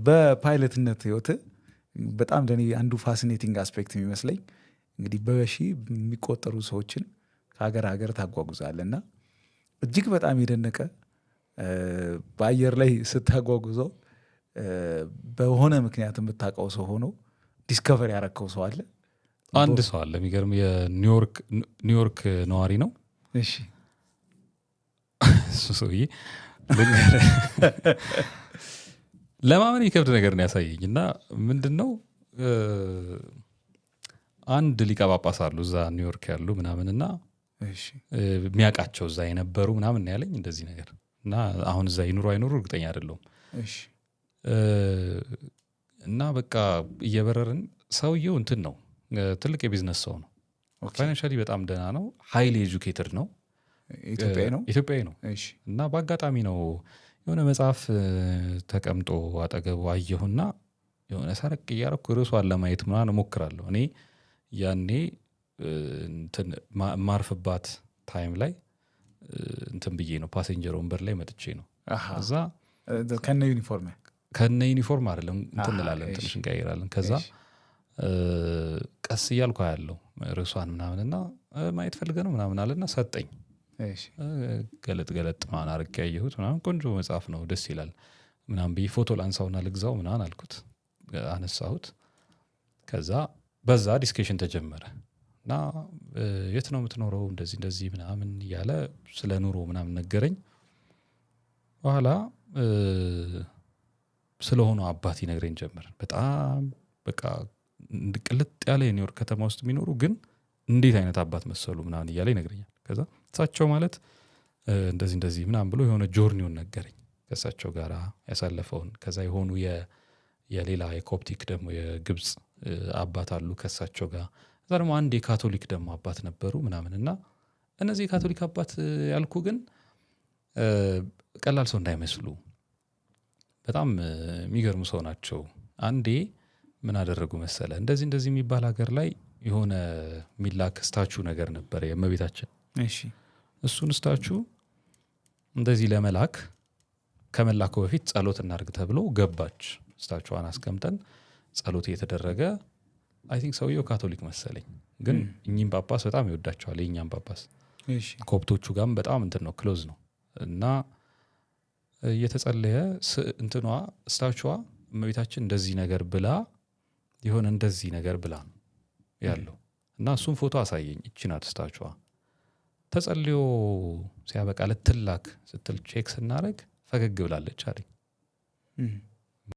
በፓይለትነት ህይወት በጣም ለኔ አንዱ ፋሲኔቲንግ አስፔክት የሚመስለኝ እንግዲህ በሺ የሚቆጠሩ ሰዎችን ከሀገር ሀገር ታጓጉዛለህ እና እጅግ በጣም የደነቀ በአየር ላይ ስታጓጉዘው በሆነ ምክንያት የምታውቀው ሰው ሆኖ ዲስከቨር ያረከው ሰው አለ? አንድ ሰው አለ የሚገርም የኒውዮርክ ነዋሪ ነው። እሺ እሱ ሰውዬ ለማመን የከብድ ነገር ነው ያሳየኝ እና ምንድነው አንድ ሊቀ ጳጳስ አሉ እዛ ኒውዮርክ ያሉ ምናምንና የሚያውቃቸው እዛ የነበሩ ምናምን ያለኝ እንደዚህ ነገር እና አሁን እዛ ይኑሩ አይኑሩ እርግጠኛ አይደለሁም። እና በቃ እየበረርን ሰውየው እንትን ነው ትልቅ የቢዝነስ ሰው ነው። ፋይናንሻሊ በጣም ደህና ነው። ሃይሊ ኤጁኬትድ ነው። ኢትዮጵያዊ ነው። እና በአጋጣሚ ነው የሆነ መጽሐፍ ተቀምጦ አጠገቡ አየሁና የሆነ ሰረቅ እያረኩ ርዕሷን ለማየት ምናምን እሞክራለሁ። እኔ ያኔ ማርፍባት ታይም ላይ እንትን ብዬ ነው ፓሴንጀር ወንበር ላይ መጥቼ ነው። እዛ ከነ ዩኒፎርም አይደለም እንትን እንላለን ትንሽ እንቀይራለን። ከዛ ቀስ እያልኩ ያለው ርዕሷን ምናምንና ማየት ፈልገህ ነው ምናምን አለና ሰጠኝ። ገለጥ ምናምን አድርጌ ያየሁት ምናምን ቆንጆ መጽሐፍ ነው ደስ ይላል ምናምን ብዬ ፎቶ ላንሳውና ልግዛው ምናምን አልኩት። አነሳሁት። ከዛ በዛ ዲስከሽን ተጀመረ እና የት ነው የምትኖረው እንደዚህ ምናምን እያለ ስለ ኑሮ ምናምን ነገረኝ። በኋላ ስለሆነ አባት ይነግረኝ ጀመር። በጣም በቃ ቅልጥ ያለ የኒውዮርክ ከተማ ውስጥ የሚኖሩ ግን እንዴት አይነት አባት መሰሉ ምናምን እያለ ይነግረኛል። ከዛ እሳቸው ማለት እንደዚህ ምናምን ብሎ የሆነ ጆርኒውን ነገረኝ ከእሳቸው ጋር ያሳለፈውን። ከዛ የሆኑ የሌላ የኮፕቲክ ደግሞ የግብፅ አባት አሉ ከእሳቸው ጋር። ከዛ ደግሞ አንድ የካቶሊክ ደግሞ አባት ነበሩ ምናምን እና እነዚህ የካቶሊክ አባት ያልኩ ግን ቀላል ሰው እንዳይመስሉ በጣም የሚገርሙ ሰው ናቸው። አንዴ ምን አደረጉ መሰለ እንደዚህ የሚባል ሀገር ላይ የሆነ ሚላክ ስታቹ ነገር ነበር የእመቤታችን። እሱን ስታቹ እንደዚህ ለመላክ ከመላኩ በፊት ጸሎት እናድርግ ተብሎ ገባች። ስታቹዋን አስቀምጠን ጸሎት እየተደረገ አይ ቲንክ ሰውየው ካቶሊክ መሰለኝ ግን እኚህም ጳጳስ በጣም ይወዳቸዋል። የኛም ጳጳስ ኮፕቶቹ ጋርም በጣም እንትን ነው ክሎዝ ነው እና እየተጸለየ እንትኗ ስታቹዋ እመቤታችን እንደዚህ ነገር ብላ የሆነ እንደዚህ ነገር ብላ ነው ያለው እና እሱም ፎቶ አሳየኝ። እቺ ናት ስታቹዋ። ተጸልዮ ሲያበቃ ልትላክ ስትል ቼክ ስናደርግ ፈገግ ብላለች አለኝ።